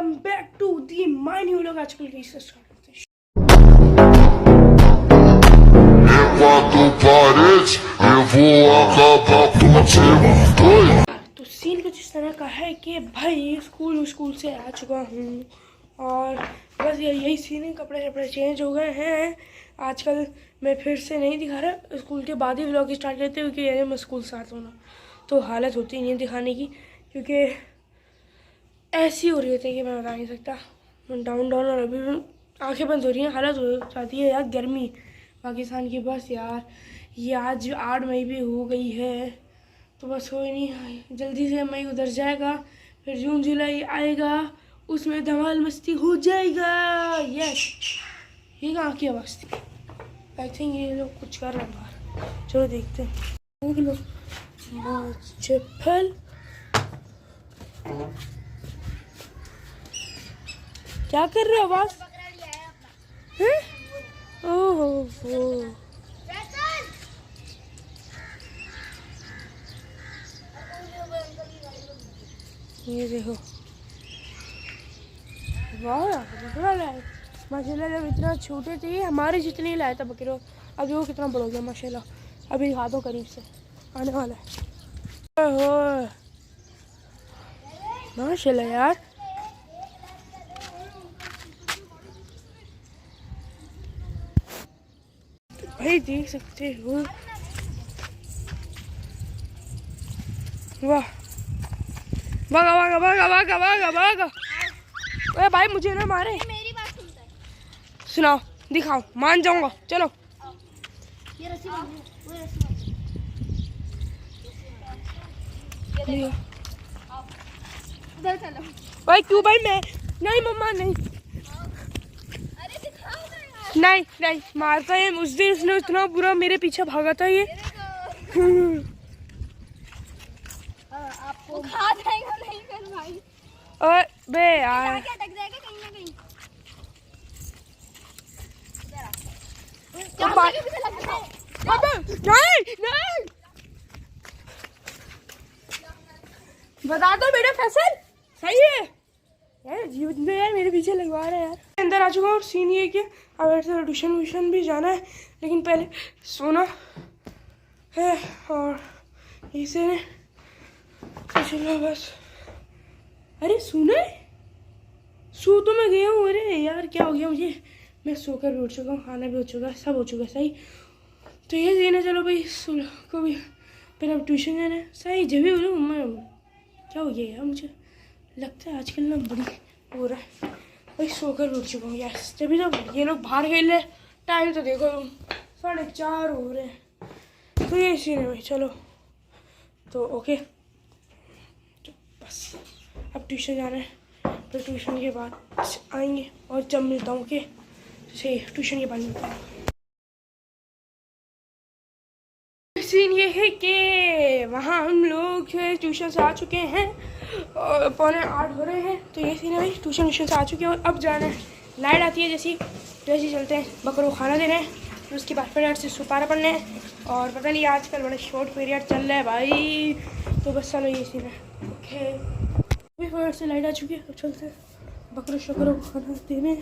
Welcome back to the my new vlog. आजकल की start करते हैं। तो सीन कुछ इस तरह का है कि भाई स्कूल से आ चुका हूँ और बस यही सीन है। कपड़े चेंज हो गए हैं। आजकल मैं फिर से नहीं दिखा रहा, स्कूल के बाद ही व्लॉग स्टार्ट करते हैं क्योंकि ये मैं स्कूल से आता हूँ ना तो हालत होती नहीं है दिखाने की, क्योंकि ऐसी हो रही होती है कि मैं बता नहीं सकता। डाउन और अभी भी आंखें बंद हो रही हैं, हालत हो जाती है यार। गर्मी पाकिस्तान की बस यार, ये आज 8 मई भी हो गई है तो बस हो ही नहीं। जल्दी से मई उधर जाएगा, फिर जून जुलाई आएगा, उसमें धमाल मस्ती हो जाएगा। यस, ये कहाँ की आवाज़ थी? आई थिंक ये लोग कुछ कर रहे हैं बाहर, चलो देखते हैं। फल क्या कर रहे हो? आवाज ओहो, ये देखो, वाह बकरा लाए माशाल्लाह। जब इतना छोटे थे हमारे जितने ही लाया था बकरे, अभी वो कितना बड़ा हो गया माशाल्लाह। अभी दिखा दो करीब से, आने वाला है। ओहो माशाल्लाह यार, भाई देख सकते हो। वाह, भागा भागा भागा भागा भागा भागा। अरे भाई मुझे ना मारे, मेरी बात सुनता है। सुनाओ, दिखाओ, मान जाऊंगा। चलो ये रस्सी उधर चलो भाई। क्यों भाई? मैं नहीं मम्मा नहीं, अरे दिखाओ ना यार। नहीं मारता है। उस दिन उसने इतना बुरा मेरे पीछे भागा था ये। आपको खा जाएगा नहीं कर भाई। और बे यार क्या अटक जाएगा कहीं ना कहीं। नहीं बता दो बेटा, फैसल सही है यार। जीवन में यार मेरे पीछे लगवा रहा है यार। अंदर आ चुका हूँ और सीन ये कि अब ऐसे ट्यूशन भी जाना है, लेकिन पहले सोना है और इसे तो चलो बस। अरे सुने, सो तो मैं गया हूँ। अरे यार क्या हो गया मुझे, मैं सोकर भी उठ चुका हूँ, खाना भी हो चुका है, सब हो चुका है सही। तो ये सीन है। चलो भाई को भी पहले अब ट्यूशन जाना है सही। जब भी बोलूँ मैं क्या हो गया यार, मुझे लगता है आजकल ना बड़ी हो रहा है भाई। सोकर भी उठ चुका हूँ यार, तभी तो ये लोग बाहर खेल रहे। टाइम तो देखो 4:30 हो रहे हैं। तो ये सीन है भाई। चलो तो ओके, तो बस अब ट्यूशन जाना है, फिर ट्यूशन के बाद आएंगे और जब मिलता हूँ ओके से ट्यूशन के बाद मिलता हूँ। सीन ये है कि वहाँ हम लोग ट्यूशन से आ चुके हैं और 7:45 हो रहे हैं। तो ये सीन है भाई, ट्यूशन से आ चुके हैं और अब जाना है। लाइट आती है जैसे चलते हैं बकरों को खाना देना है, फिर उसके बाद फिर से सुपारा पढ़ने हैं। और पता नहीं आजकल बड़ा शॉर्ट पीरियड चल रहा है भाई, तो बस चलो ये सीन है ओके। अभी फिर से लाइट आ चुकी है, अब चलते हैं बकरों शकरों को खाना देने।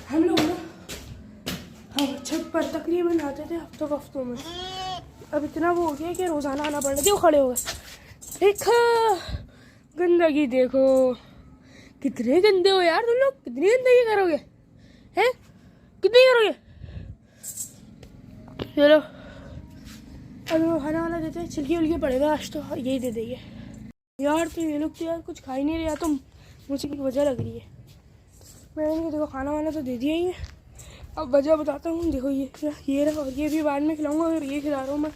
हम लोग ना छत पर तकरीबन आते थे हफ्तों में, अब इतना वो हो गया कि रोज़ाना आना पड़ रहा। देखो खड़े हो गए, देखो गंदगी देखो, कितने गंदे हो यार तुम लोग। कितनी गंदगी करोगे हैं, कितनी करोगे? चलो अब वो खाना वाला देते हैं, छिलके उलके पड़ेगा आज तो यही दे देंगे यार। तो ये लोग तो यार कुछ खा ही नहीं रहा, तो मुझे की वजह लग रही है। मैंने देखो खाना वाना तो दे दिया ही है, अब वजह बताता हूँ। देखो ये रहा, और ये भी बाद में खिलाऊंगा। और ये खिला रहा हूँ मैं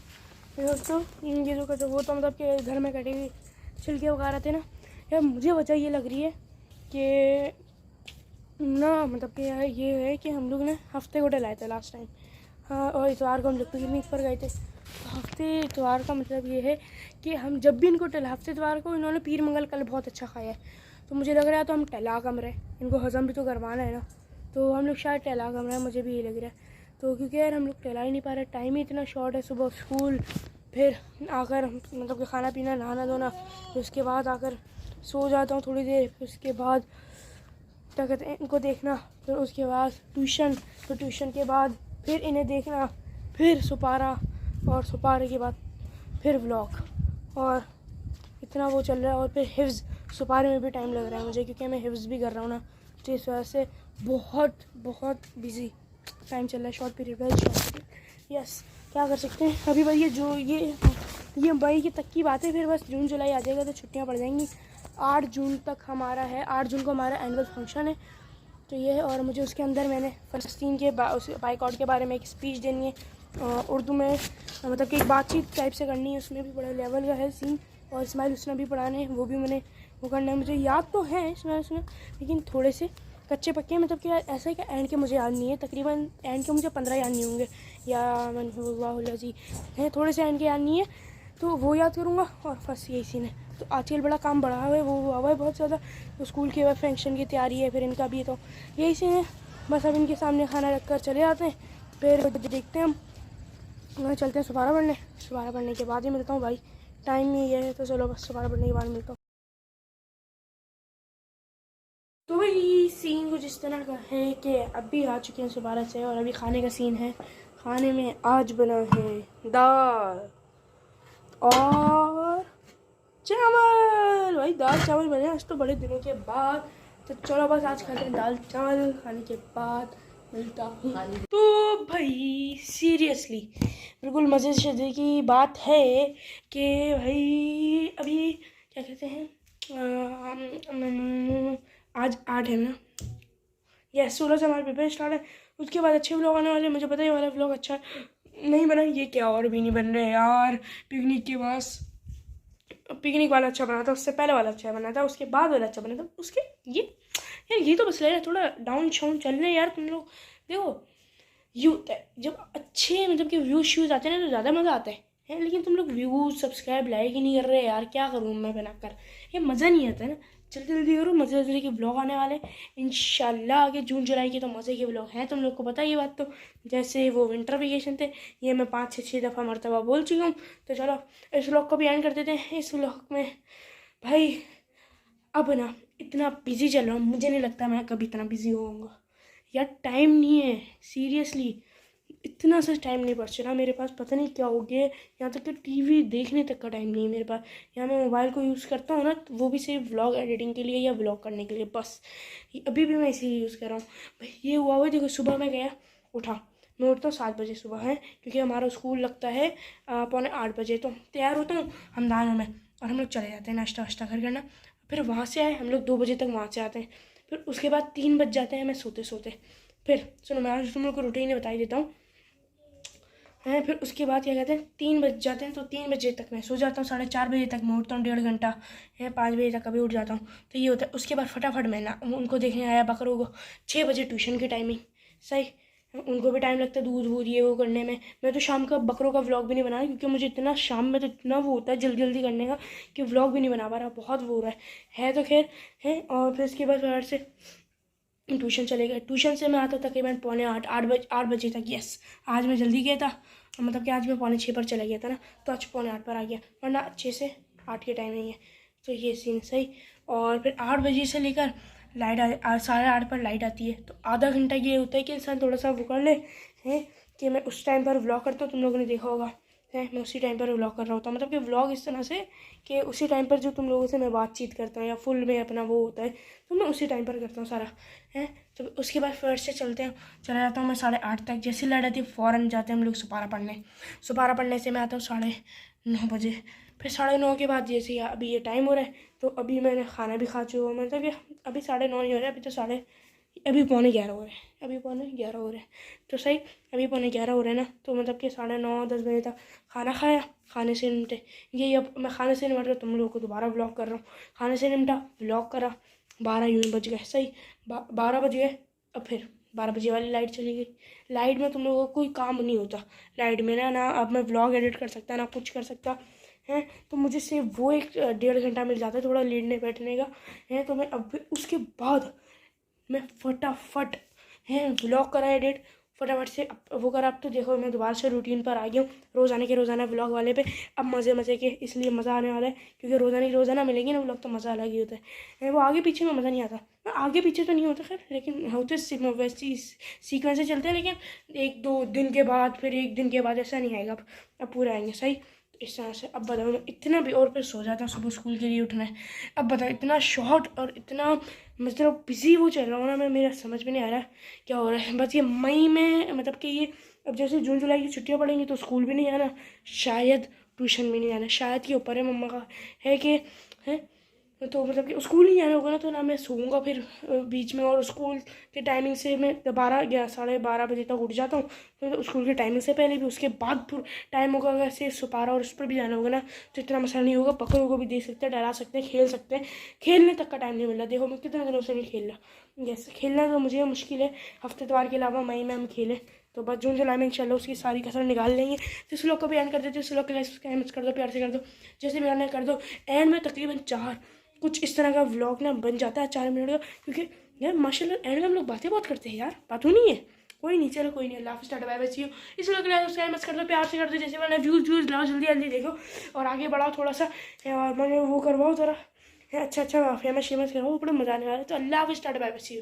दोस्तों, इन चीज़ों का जो वो तो मतलब कि घर में कटे हुए छिलके वगैरह थे ना यार। मुझे वजह ये लग रही है कि ना मतलब कि यार ये है कि हम लोग ने हफ्ते गोटे लाए थे लास्ट टाइम। हाँ, और इतवार को हम लोग पिकनिक पर गए थे। तो हफ्ते इतवार का मतलब ये है कि हम जब भी इनको हफ्ते इतवार को इन्होंने पीर मंगल कल बहुत अच्छा खाया है, तो मुझे लग रहा है तो हम टहला कम रहे, इनको हज़म भी तो करवाना है ना, तो हम लोग शायद टहला कम रहे हैं, मुझे भी ये लग रहा है। तो क्योंकि यार हम लोग टहला ही नहीं पा रहे, टाइम ही इतना शॉर्ट है, सुबह स्कूल, फिर आकर मतलब कि खाना पीना नहाना धोना, फिर उसके बाद आकर सो जाता हूँ थोड़ी देर, फिर उसके बाद क्या कहते हैं इनको देखना, फिर उसके बाद ट्यूशन, फिर ट्यूशन के बाद फिर इन्हें देखना, फिर सुपारा, और सुपारे के बाद फिर व्लॉग, और इतना वो चल रहा है। और फिर हिफ्ज़, सुपारे में भी टाइम लग रहा है मुझे क्योंकि मैं हिफ्ज़ भी कर रहा हूँ ना, तो इस वजह से बहुत बहुत बिजी टाइम चल रहा है। Short period, very short period, yes, क्या कर सकते हैं। अभी भाई ये मई की तक की बात है, फिर बस जून जुलाई आ जाएगा तो छुट्टियाँ पड़ जाएंगी। 8 जून तक हमारा है, 8 जून को हमारा एनुअल फंक्शन है, तो ये है। और मुझे उसके अंदर मैंने फ़लस्तीन के बाइकआउट के बारे में एक स्पीच देनी है उर्दू में, मतलब कि एक बातचीत टाइप से करनी है, उसमें भी बड़ा लेवल का है सीन। और इस्माइल हुस्ना भी पढ़ाने हैं, वो भी मैंने वो करना है। मुझे याद तो है इस्माइल हुस्ना, लेकिन थोड़े से कच्चे पक्के, मतलब कि ऐसा है कि एंड के मुझे याद नहीं है, तकरीबन एंड के मुझे 15 याद नहीं होंगे, या मन हुआ जी है, थोड़े से एंड के याद नहीं है, तो वो याद करूँगा। और बस यही सीन है। तो आजकल बड़ा काम बढ़ा हुआ है, वो हुआ है बहुत ज़्यादा, तो स्कूल की फंक्शन की तैयारी है, फिर इनका भी, तो यही सीन है। बस अब इनके सामने खाना रख कर चले जाते हैं, फिर देखते हैं हम चलते हैं सुपारा पढ़ने। सुपारा पढ़ने के बाद ही मिलता हूँ भाई, टाइम ही ये है, तो चलो बस सुपारा पढ़ने के बाद मिलता हूँ। तो वही सीन कुछ इस तरह का है कि अभी आ चुके हैं सुपारा से, और अभी खाने का सीन है। खाने में आज बना है दाल और चावल, भाई दाल चावल बने आज तो बड़े दिनों के बाद। तो चलो बस आज खाते हैं दाल चावल, खाने के बाद मिलता हूँ। तो भाई सीरियसली बिल्कुल मज़े शज़े की बात है कि भाई अभी क्या कहते हैं आज 8 है ना, यस 16 से हमारे पेपर स्टार्ट है। उसके बाद अच्छे व्लॉग आने वाले, मुझे पता है वाला व्लॉग अच्छा नहीं बना, ये क्या और भी नहीं बन रहे यार। पिकनिक के बाद पिकनिक वाला अच्छा बना था, उससे पहले वाला अच्छा बना था, उसके बाद वाला अच्छा बना था, उसके ये यार ये तो बस ले रहा है, थोड़ा डाउन शाउन चल रहे हैं यार तुम लोग। देखो यूथ है, जब अच्छे मतलब कि व्यूज शूज आते हैं ना तो ज़्यादा मज़ा आता है, लेकिन तुम लोग व्यूज सब्सक्राइब लाइक ही नहीं कर रहे यार, क्या करूँ मैं बनाकर, ये मज़ा नहीं आता है ना। जल्दी जल्दी करो, मज़े मज़े के ब्लॉग आने वाले इंशाल्लाह आगे जून जुलाई के, तो मज़े के ब्लॉग हैं, तुम लोग को पता ये बात। तो जैसे वो विंटर वेकेशन थे, ये मैं 5-6 दफ़ा मरतबा बोल चुका हूँ। तो चलो इस व्लॉग को भी एंड कर देते हैं। इस व्लॉग में भाई अब ना इतना बिजी चल रहा हूँ, मुझे नहीं लगता मैं कभी इतना बिजी होऊंगा यार, टाइम नहीं है सीरियसली, इतना सा टाइम नहीं बच रहा मेरे पास, पता नहीं क्या हो गया। यहाँ तक कि टीवी देखने तक का टाइम नहीं है मेरे पास। यहाँ मैं मोबाइल को यूज़ करता हूँ ना, तो वो भी सिर्फ व्लॉग एडिटिंग के लिए या व्लॉग करने के लिए बस, अभी भी मैं इसीलिए यूज़ कर रहा हूँ भाई। ये हुआ हुआ देखो, सुबह मैं गया, उठा, मैं उठता हूँ 7 बजे सुबह है, क्योंकि हमारा स्कूल लगता है 7:45 बजे, तो तैयार होता हूँ हमदानों में, और हम लोग चले जाते हैं नाश्ता वाश्ता कर करना। फिर वहाँ से आए हम लोग 2 बजे तक वहाँ से आते हैं, फिर उसके बाद 3 बज जाते हैं हमें सोते सोते। फिर सुनो मैं आज तुम लोग को रूटीन बता ही देता हूँ है। फिर उसके बाद क्या कहते हैं 3 बज जाते हैं, तो 3 बजे तक मैं सो जाता हूँ, 4:30 बजे तक मैं उठता हूँ, 1.5 घंटा है, 5 बजे तक कभी उठ जाता हूँ, तो ये होता है। उसके बाद फटाफट मैं ना उनको देखने आया बकरों को, 6 बजे ट्यूशन की टाइमिंग सही, उनको भी टाइम लगता है दूध वूध ये वो करने में। मैं तो शाम का बकरों का व्लॉग भी नहीं बना, क्योंकि मुझे इतना शाम में तो इतना वो होता है जल्दी जल्दी करने का कि व्लॉग भी नहीं बना पा रहा, बहुत वो हो रहा है तो खैर है। और फिर उसके बाद घर से ट्यूशन चले गए, ट्यूशन से मैं आता तकरीबन 7:45 8 बजे तक। यस आज मैं जल्दी गया था, मतलब कि आज मैं 5:45 पर चला गया था ना, तो आज 7:45 पर आ गया, वरना 6 से 8 के टाइम नहीं है। तो ये सीन सही। और फिर 8 बजे से लेकर लाइट 8:30 पर लाइट आती है, तो आधा घंटा ये होता है कि इंसान थोड़ा सा वो कर ले है कि मैं उस टाइम पर व्लॉग करता हूँ, तुम लोगों ने देखा होगा है, मैं उसी टाइम पर व्लॉग कर रहा होता हूँ, मतलब कि व्लॉग इस तरह से कि उसी टाइम पर जो तुम लोगों से मैं बातचीत करता हूँ या फुल में अपना वो होता है, तो मैं उसी टाइम पर करता हूँ सारा है। तो उसके बाद फिर से चला जाता हूँ मैं 8:30 तक, जैसे लाइट आती है फ़ौरन जाते हैं हम लोग सुपारा पढ़ने। सुपारा पढ़ने से मैं आता हूँ 9:30 बजे, फिर 9:30 के बाद जैसे अभी ये टाइम हो रहा है, तो अभी मैंने खाना भी खा चुका हूँ, मतलब कि अभी 9:30 नहीं हो रहा है, अभी 11:15 हो रहे हैं, अभी 11:15 हो रहे हैं, तो सही अभी 11:15 हो रहे हैं ना, तो मतलब कि 9:30-10 बजे तक खाना खाया, खाने से निपटे ये, अब मैं खाने से निपट कर तुम लोगों को दोबारा ब्लॉग कर रहा हूँ, खाने से निपटा ब्लॉग करा, 12 यूँ बज गए सही, 12 बज गए। अब फिर 12 बजे वाली लाइट चली गई। लाइट में तुम लोगों को कोई काम नहीं होता, लाइट में ना अब मैं व्लॉग एडिट कर सकता ना कुछ कर सकता हैं, तो मुझे सिर्फ वो एक 1.5 घंटा मिल जाता है थोड़ा लेटने बैठने का है। तो मैं अब उसके बाद मैं फटाफट है व्लॉग करा एडिट, फटाफट से वो करा। अब तो देखो मैं दोबारा से रूटीन पर आ गया हूँ, रोज़ाना के रोज़ाना व्लॉग वाले पे। अब मज़े के इसलिए मज़ा आने वाला है, क्योंकि रोज़ाना मिलेंगे ना व्लॉग, तो मज़ा अलग ही होता है। वो आगे पीछे में मज़ा नहीं आता, आगे पीछे तो नहीं होता खैर, लेकिन होते वैसे सीक्वेंस से चलते हैं। लेकिन 1-2 दिन के बाद, फिर 1 दिन के बाद ऐसा नहीं आएगा। अब पूरे आएंगे सही। इस तरह से अब बताओ, मैं इतना भी और फिर सो जाता हूँ, सुबह स्कूल के लिए उठना है। अब बताओ इतना शॉर्ट और इतना मतलब बिजी वो चल रहा हूँ ना मैं, मेरा समझ में नहीं आ रहा है क्या हो रहा है। बस ये मई में मतलब कि ये अब जैसे जून जुलाई की छुट्टियाँ पड़ेंगी तो स्कूल भी नहीं आना, शायद ट्यूशन भी नहीं आना, शायद के ऊपर है मम्मा का है कि है। तो मतलब कि स्कूल नहीं आना होगा ना, तो ना मैं सोऊंगा फिर बीच में। और स्कूल के टाइमिंग से मैं 12 बजे तक उठ जाता हूँ, तो स्कूल के टाइमिंग से पहले भी, उसके बाद टाइम होगा वैसे सुपारा और उस पर भी जाना होगा ना, तो इतना मसला नहीं होगा। बकरों को भी दे सकते हैं, डरा सकते हैं, खेल सकते हैं। खेलने तक का टाइम नहीं मिल रहा, देखो मैं कितने दिनों से नहीं खेल रहा। जैसे खेलना तो मुझे मुश्किल है, हफ्ते इतवार के अलावा मई में हम खेलें तो बस जून जुलाई में इंशाल्लाह उसकी सारी कसर निकाल लेंगे। तो इस लोग को भी एंड कर देते, इस लोग के लिए कर दो, प्यार से कर दो, जैसे भी करना कर दो। एंड में तकरीबन 4 कुछ इस तरह का व्लॉग ना बन जाता है 4 मिनट का, क्योंकि यार माशाल्लाह एंड में हम लोग बातें बहुत करते हैं यार, बात नहीं है कोई नहीं। चलो कोई नहीं, अल्लाह हाफ़िज़, tata bye bye, see you. इस लोग के लिए सब्सक्राइब मत कर दो, प्यार से कर दो, जैसे मैंने व्यूज़ लाओ, जल्दी देखो और आगे बढ़ाओ थोड़ा सा, और मैंने वो करवाओ ज़रा अच्छा फेमस करवाओ, बड़ा मज़ा आने वाला है। तो अल्लाह हाफ़िज़, tata bye bye, see you.